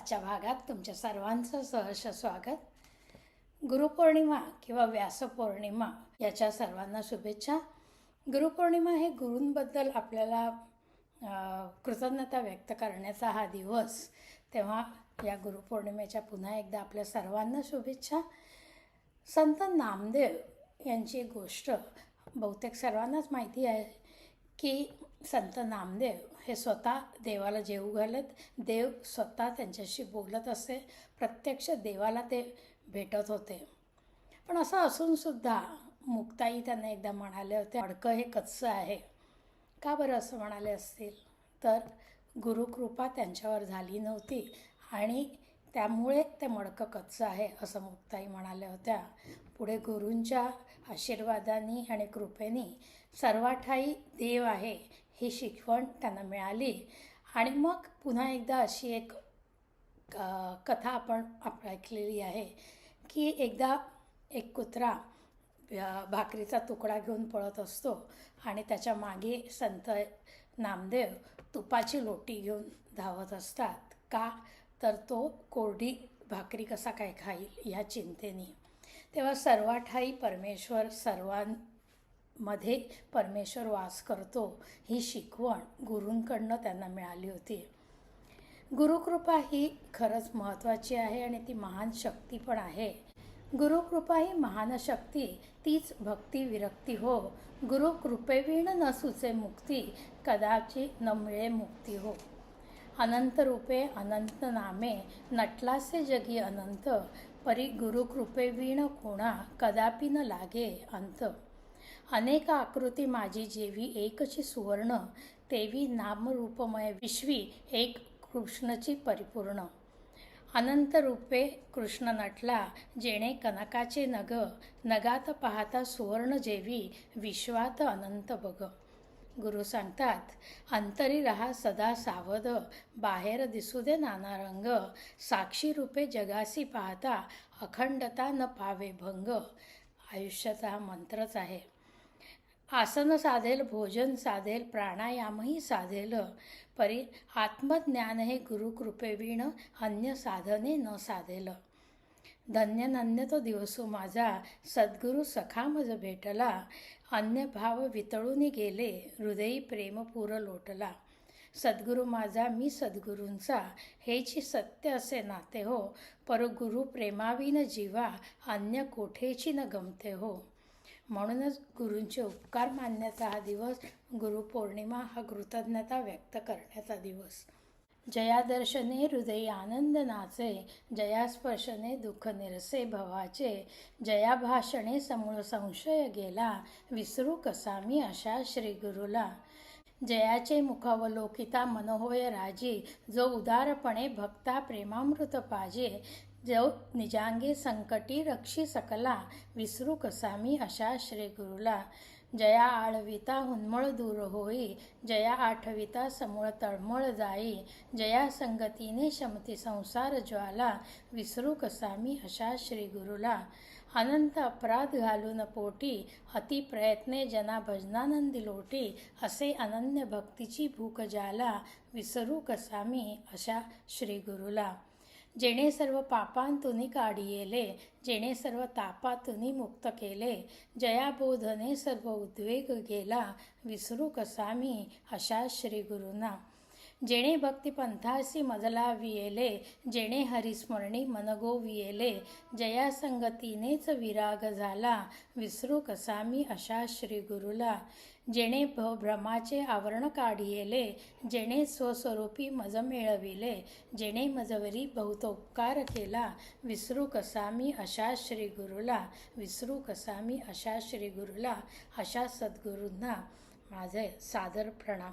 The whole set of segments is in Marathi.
आजच्या भागात तुमच्या सर्वांचं सहर्ष स्वागत. गुरुपौर्णिमा किंवा व्यासपौर्णिमा याच्या सर्वांना शुभेच्छा. गुरुपौर्णिमा हे गुरूंबद्दल आपल्याला कृतज्ञता व्यक्त करण्याचा हा दिवस. तेव्हा या गुरुपौर्णिमेच्या पुन्हा एकदा आपल्या सर्वांना शुभेच्छा. संत नामदेव यांची एक गोष्ट बहुतेक सर्वांनाच माहिती आहे की संत नामदेव हे स्वतः देवाला जेवू घालत, देव स्वतः त्यांच्याशी बोलत असे, प्रत्यक्ष देवाला ते भेटत होते. पण असं असूनसुद्धा मुक्ताई त्यांना एकदा म्हणाले होते, मडकं हे कच्चं आहे. का बरं असं म्हणाले असतील? तर गुरुकृपा त्यांच्यावर झाली नव्हती आणि त्यामुळे ते मडकं कच्चं आहे असं मुक्ताई म्हणाल्या होत्या. पुढे गुरूंच्या आशीर्वादाने आणि कृपेने सर्वाठाई देव आहे ही शिकवण त्यांना मिळाली. आणि मग पुन्हा एकदा अशी एक कथा आपण ऐकलेली आहे की एकदा एक कुत्रा भाकरीचा तुकडा घेऊन पळत असतो आणि त्याच्या मागे संत नामदेव तुपाची लोटी घेऊन धावत असतात. का तर तो कोरडी भाकरी कसा काय खाईल या चिंतेने. तेव्हा सर्वाठाई परमेश्वर, सर्वांमध्ये परमेश्वर वास करतो ही शिकवण गुरूंकडनं त्यांना मिळाली होती. गुरुकृपा ही खरंच महत्त्वाची आहे आणि ती महान शक्ती पण आहे. गुरुकृपा ही महान शक्ती, तीच भक्ती विरक्ती हो. गुरुकृपेविण न सुचे मुक्ती, कदाचि न मिळे मुक्ती हो. अनंत रूपे अनंत नामे, नटलासे जगी अनंत, परी गुरुकृपेविण कोणा, कदापि न लागे अंत. अनेक आकृती माझी जेवी एकची सुवर्ण, तेवी नामरूपमय विश्वी एक कृष्णची परिपूर्ण. अनंत रूपे कृष्ण नटला, जेणे कनकाचे नग, नगात पाहता सुवर्ण जेवी, विश्वात अनंत बग. गुरु सांगतात, अंतरी रहा सदा सावध, बाहेर दिसू दे नाना रंग, साक्षी रूपे जगासी पाहता, अखंडता न पावे भंग. आयुष्याचा हा मंत्रच आहे. आसन साधेल, भोजन साधेल, प्राणायामही साधेल, परी आत्मज्ञान हे गुरुकृपेविण अन्य साधने न साधेल. धन्य नन्य तो दिवसो माझा, सद्गुरु सखा मज भेटला, अन्य भाव वितळून गेले, हृदयी प्रेमपूर लोटला. सद्गुरु माझा मी सद्गुरूंचा, हेची सत्य असे नाते हो, पर गुरु प्रेमाविन जीवा, अन्य कोठेची न गमते हो. म्हणूनच गुरूंचे उपकार मानण्याचा हा दिवस, गुरुपौर्णिमा हा कृतज्ञता व्यक्त करण्याचा दिवस. जया दर्शने हृदयी आनंद नाचे, जया स्पर्शने दुःख निरसे भवाचे, जया भाषणे समूळ संशय गेला, विसरू कसा मी अशा श्री गुरुला. जयाचे मुखावलोकिता मन होय राजी, जो उदारपणे भक्ता प्रेमामृत पाजे, जो निजांगे संकटी रक्षी सकला, विसरू कसा मी अशा श्री गुरुला. जया आळविता हुन्मळ दूर होई, जया आठविता समूळ तळमळ जाई, जया संगतीने शमती संसार ज्वाला, विसरू कसा मी अशा श्री गुरुला. अनंत अपराध घालून पोटी, अति प्रयत्ने जना भजनानंदी लोटी, असे अनन्य भक्तीची भूक जाला, विसरू कसा मी अशा श्री गुरुला. जेणे सर्व पापांतुनी काढिले, जेणे सर्व तापातुनी मुक्त केले, जया बोधने सर्व उद्वेग गेला, विसरू कसा मी अशा श्री गुरुना. जेणे भक्तिपंथासी मजला वियेले, जेणे हरिस्मरणी मनगो वियेले, जया संगतीनेच विराग झाला, विसरू कसा मी अशा श्री गुरुला. जेणे भ्रमाचे आवरण काढिले, जेणे स्वस्वरूपी मज मिळविले, जेणे मजवरी बहुत उपकार केला, विसरू कसा मी अशा श्री गुरुला. विसरू कसा मी अशा श्री गुरुला. अशा सद्गुरूंना माझे सादर प्रणाम.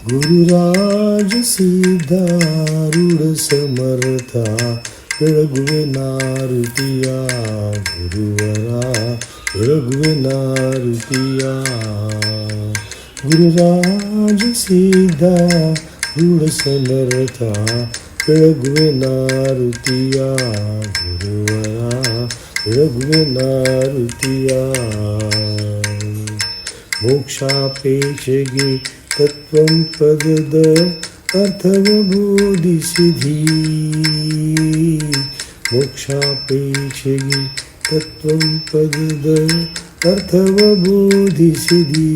गुरुराज सिद्धारूढ समर्था, रघुनारुतिया गुरुवरा, रघुनारुतिया. गुरुराज सिद्धारूढ समर्था, रघुनारुतिया गुरुवरा, रघुनारुतिया. मोक्षापेक्षे तत्त्वं पदद्वय अर्थवबोधिसिद्धि मोक्षापेक्षितं तत्त्वं पदद्वय अर्थवबोधिसिद्धि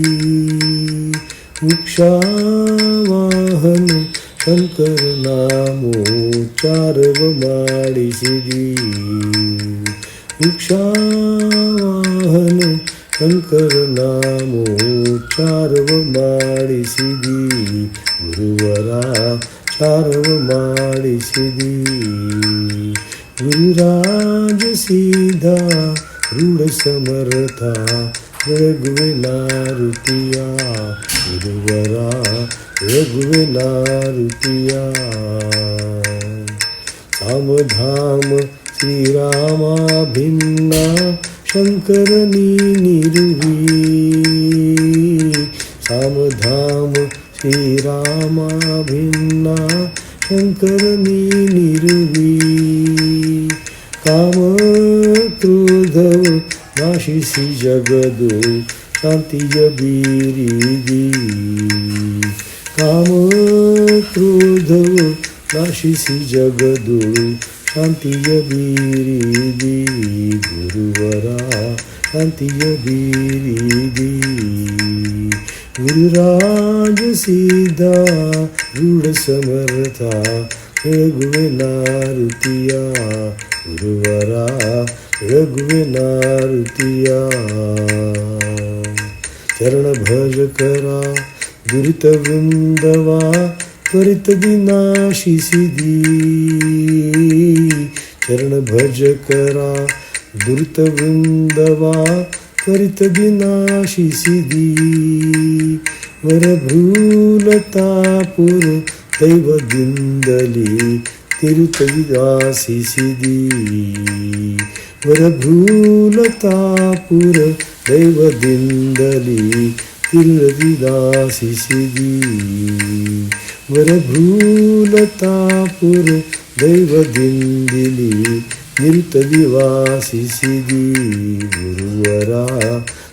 वृक्षावाहन शंकर नामोच्चारव माडिसिद्धि वृक्षावाहन शंकर नामोच्चारव माडिसिद्धि गुरुवरा चारव माडिसिद्धि गुरुराज सीधा रूढ समर्था रघुविनारुतिया गुरुवरा रघुविनारुतिया सामधाम श्रीरामा भिन्ना शंकरनी निरुवी सामधाम श्रीरामा भिन्ना शंकरनी निरुवी काम क्रोधव नाशिसी जगदो शांतिय बिरिदी काम क्रोधव नाशिसी जगदो शांतिय बिरिदी गुरुवरा शांतिय बिरिदी गुरुराज सीधा रूढ समर्था रघुविनारुतिया गुरुवरा रघुविनारुतिया चरण भज करा दुरित वृंदवा त्वरित विनाशी सिद्धि चरण भज करा दुरित वृंदवा त्वरित विनाशी सिद्धि वरभ्रूलतापुर दैव दिंदली तिरुतविदासी सिद्धि वरभ्रूलतापुर दैव दिंदली तिरुतविदासी सिद्धि वरभ्रूलतापुर दैव दिंदिली निरुतदिवासी सिद्धि गुरुवरा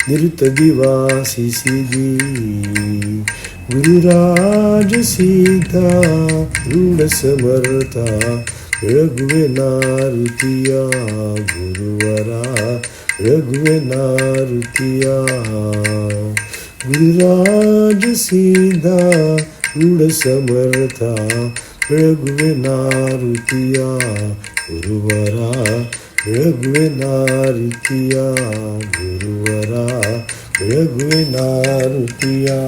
निरुतदिवासी सिद्धि गुरुराज सीधा रूढ समर्था रघुविनारुतिया गुरुवरा रघुविनारुतिया गुरुराज सीधा रूढ समर्था रघुविनारुतिया गुरुवरा रघुविनारुतिया गुरुवरा रघुविनारुतिया.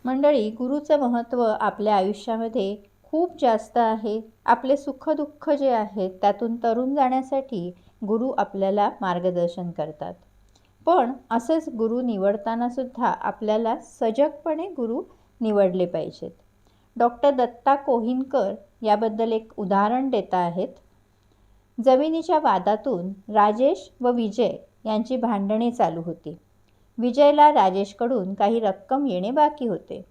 मंडळी, गुरुचं महत्त्व आपल्या आयुष्यामध्ये खूप जास्त आहे. आपले सुखदुःख जे आहेत त्यातून तरून जाण्यासाठी गुरु आपल्याला मार्गदर्शन करतात. पण असेच गुरु निवडताना सुद्धा आपल्याला सजगपणे गुरु निवडले पाहिजेत. डॉक्टर दत्ता कोहिनकर याबद्दल एक उदाहरण देत आहेत. जमिनीच्या वादातून राजेश व विजय यांची भांडणे चालू होती. विजयला राजेशकडून काही रक्कम येणे बाकी होते.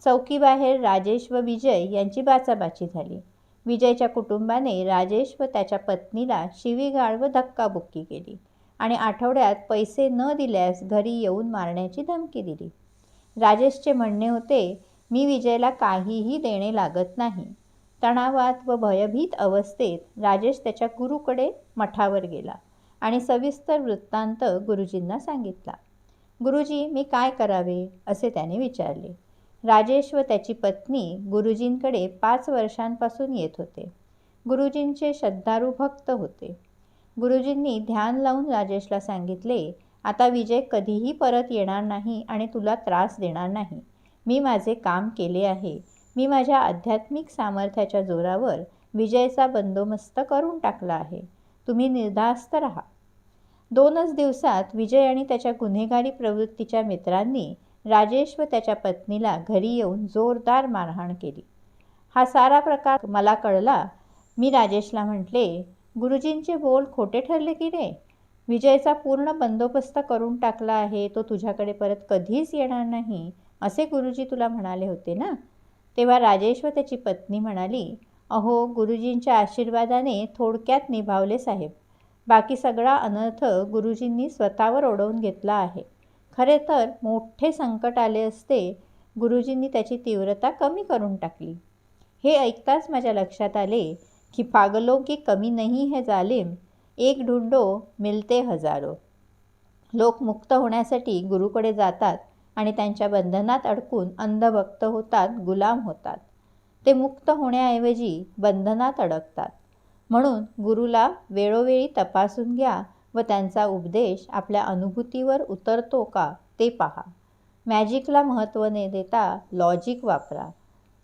चौकीबाहेर राजेश व विजय यांची बाचाबाची झाली. विजयच्या कुटुंबाने राजेश व त्याच्या पत्नीला शिवीगाळ व धक्काबुक्की केली आणि आठवड्यात पैसे न दिल्यास घरी येऊन मारण्याची धमकी दिली. राजेशचे म्हणणे होते, मी विजयला काहीही देणे लागत नाही. तणावात व भयभीत अवस्थेत राजेश त्याच्या गुरुकडे मठावर गेला आणि सविस्तर वृत्तांत गुरुजींना सांगितला. गुरुजी, मी काय करावे असे त्याने विचारले. राजेश व त्याची पत्नी गुरुजींकडे 5 वर्षांपासून येत होते. गुरुजींचे श्रद्धाळू भक्त होते. गुरुजींनी ध्यान लावून राजेशला सांगितले, आता विजय कधीही परत येणार नाही आणि तुला त्रास देणार नाही. मी माझे काम केले आहे. मी माझ्या आध्यात्मिक सामर्थ्याच्या जोरावर विजयचा बंदोबस्त करून टाकला आहे. तुम्ही निर्धास्त राहा. 2च दिवसात विजय आणि त्याच्या गुन्हेगारी प्रवृत्तीच्या मित्रांनी राजेश व त्याच्या पत्नीला घरी येऊन जोरदार मारहाण केली. हा सारा प्रकार मला कळला. मी राजेशला म्हटले, गुरुजींचे बोल खोटे ठरले की रे? विजयचा पूर्ण बंदोबस्त करून टाकला आहे. तो तुझ्याकडे परत कधीच येणार नाही असे गुरुजी तुला म्हणाले होते ना? तेव्हा राजेश व त्याची पत्नी म्हणाली, अहो, गुरुजींच्या आशीर्वादाने थोडक्यात निभावले साहेब. बाकी सगळा अनर्थ गुरुजींनी स्वतःवर ओढवून घेतला आहे. खरे तर मोठे संकट आले असते, गुरुजींनी त्याची तीव्रता कमी करून टाकली. हे ऐकताच माझ्या लक्षात आले की पागलों की कमी नहीं है जालिम, एक ढूंढो मिलते हजारो. लोक मुक्त होण्यासाठी गुरुकडे जातात आणि त्यांच्या बंधनात अडकून अंधभक्त होतात, गुलाम होतात. ते मुक्त होण्याऐवजी बंधनात अडकतात. म्हणून गुरुला वेळोवेळी तपासून घ्या व त्यांचा उपदेश आपल्या अनुभूतीवर उतरतो का ते पहा. मॅजिकला महत्त्व न देता लॉजिक वापरा.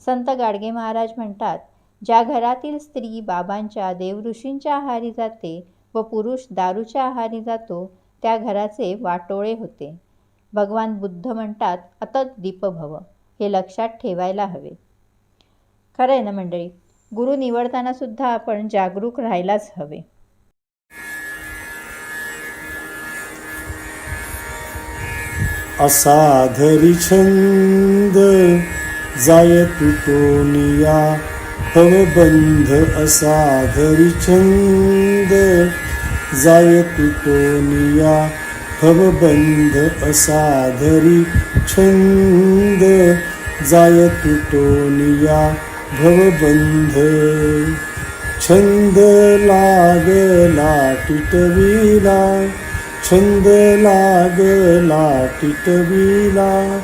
संत गाडगे महाराज म्हणतात, ज्या घरातील स्त्री बाबांच्या देवऋषींच्या आहारी जाते व पुरुष दारूच्या आहारी जातो त्या घराचे वाटोळे होते. भगवान बुद्ध म्हणतात, अतत दीप भव. हे लक्षात ठेवायला हवे. खरं आहे ना मंडळी, गुरु निवडताना सुद्धा आपण जागरूक राहायलाच हवे. असाधरी छंद जाय तुटोनिया भवबंध. असाधरी छंद जाय तुटोनिया भवबंध. असाधरी छंद जाय तुटोनिया भवबंध. छंद लागला टिटविला, छंद लागला टिटविला,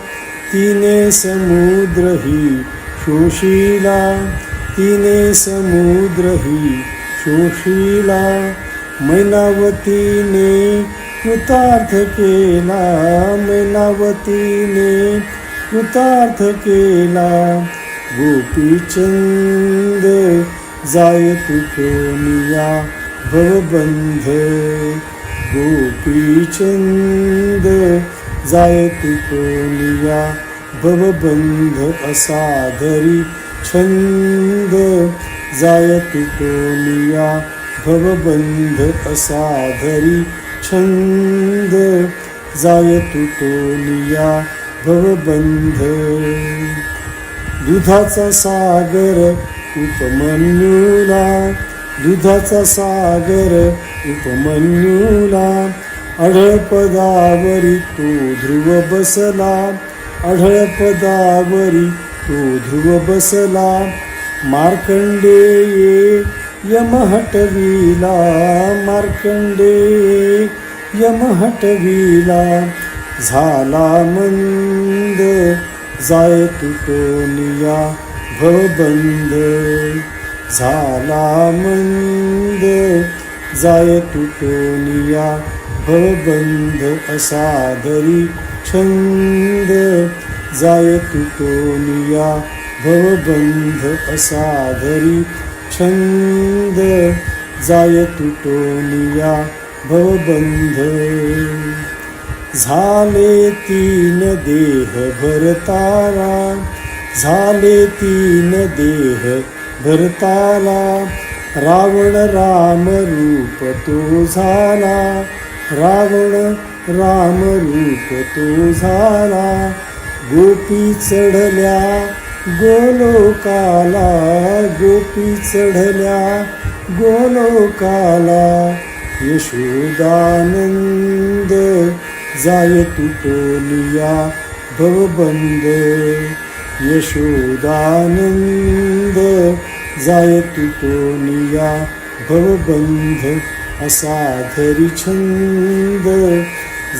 तिने समुद्र ही शोषिला, तिने समुद्र ही शोषिला. मैनावतीने कृतार्थ केला, मैनावतीने कृतार्थ केला. गोपीचंद जाय तुटोनिया भवबंध. गोपीचंद जाय तुटोनिया भवबंध. असाधरी छंद जाय तुटोनिया भवबंध. असाधरी छंद जाय तुटोनिया भवबंध. दुधाचा सागर उपमन्युला, दुधाचा सागर उपमन्युला. अढळपदावरी तो ध्रुव बसला, अढळपदावरी तो ध्रुव बसला. मार्कंडेये यम हटविला, मार्कंडेये यम हटविला. झाला मंद जाय तुटोनिया भवबंध. झाला मंद जाय तुटोनिया भवबंध. असाधरी छंद जाय तुटोनिया भवबंध. असाधरी छंद जाय तुटोनिया भवबंध. झाले तीन देह भरताला, झाले तीन देह भरताला. रावण राम रूप तो झाला, रावण राम रूप तो झाला. गोपी चढल्या गोलोकाला, गोपी चढल्या गोलोकाला. यशोदानंद जाय तुटोनिया भवबंध. यशोदानंद जाय तुटोनिया भवबंध. असाधरी छंद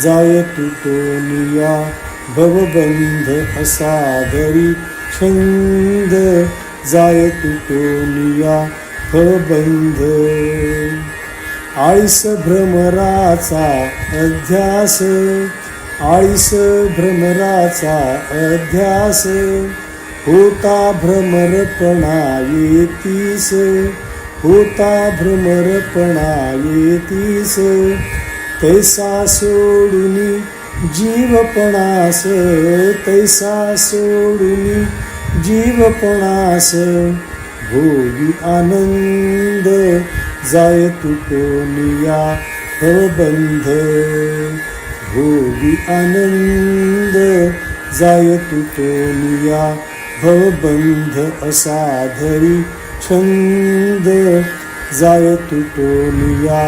जाय तुटोनिया भवबंध. असाधरी छंद जाय तुटोनिया भवबंध. आळीस भ्रमराचा अध्यास, आळीस भ्रमराचा अध्यास. होता भ्रमरपणा येतीस, होता भ्रमरपणा येतीस. तैसा सोडूनी जीवपणास, तैसा सोडूनी जीवपणास. भोगी आनंद जाय तुटोनिया भवबंध. भोगी आनंद जाय तुटोनिया भवबंध. असाधरी छंद जाय तुटोनिया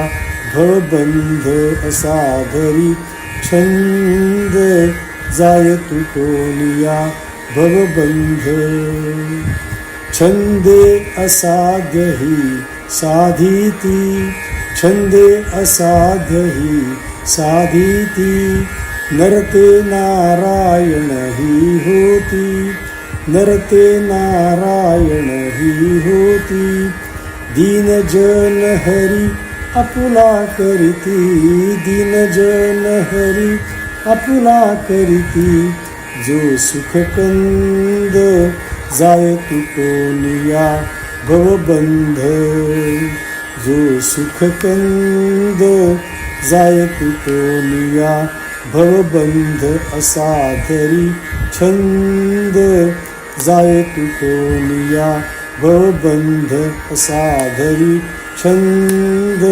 भवबंध असाधरी छंद जाय तुटोनिया भवबंध छंदे असाध्य हि साधिती छंदे असाध्य हि साधिती नरते नारायण हि होती नरते नारायण हि होती दीनजन हरी आपुला करीती दीनजन हरी आपुला करीती जो सुखकंद जाय तुटोनिया भवबंध जो सुखकंद जाय तुटोनिया भवबंध असाधरी छंद जाय तुटोनिया भवबंध असाधरी छंद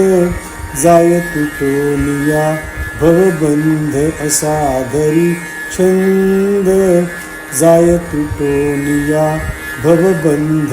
जाय तुटोनिया भवबंध असाधरी छंद जाय तुटोनिया भवबंध